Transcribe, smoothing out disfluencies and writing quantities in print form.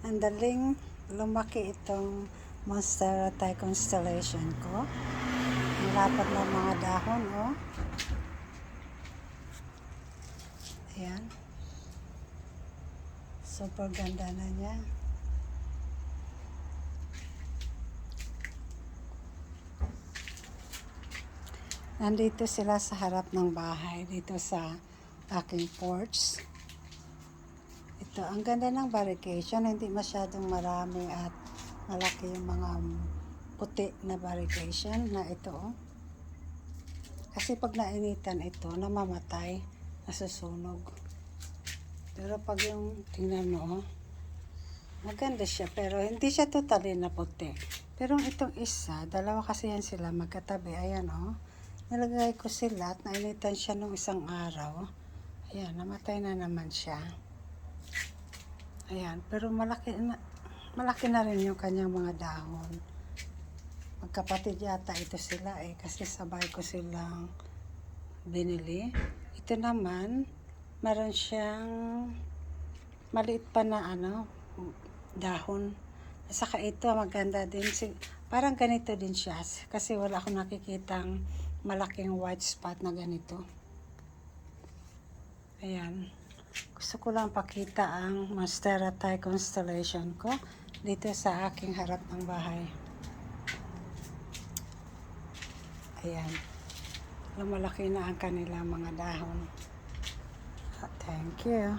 Ang daling lumaki itong Monstera Thai Constellation ko. Ang lapad ng mga dahon, oh. Ayan. Super ganda na niya. Nandito sila sa harap ng bahay, dito sa aking porch. Ito, ang ganda ng barricade, hindi masyadong marami at malaki yung mga puti na barricade na ito. Kasi pag nainitan ito, namamatay, nasusunog. Pero pag yung, tingnan mo, maganda siya, pero hindi siya totally na puti. Pero itong isa, dalawa kasi yan sila magkatabi, ayan oh. Nilagay ko sila at nainitan siya nung isang araw. Ayan, namatay na naman siya. Ayan, pero malaki na rin yung kanyang mga dahon. Magkapatid yata ito sila kasi sabay ko silang binili. Ito naman, meron siyang maliit pa na dahon. Saka ito maganda din. Parang ganito din siya kasi wala akong nakikitang malaking white spot na ganito. Ayan. Gusto ko lang pakita ang Monstera Thai Constellation ko dito sa aking harap ng bahay. Ayan. Lumalaki na ang kanilang mga dahon. Thank you.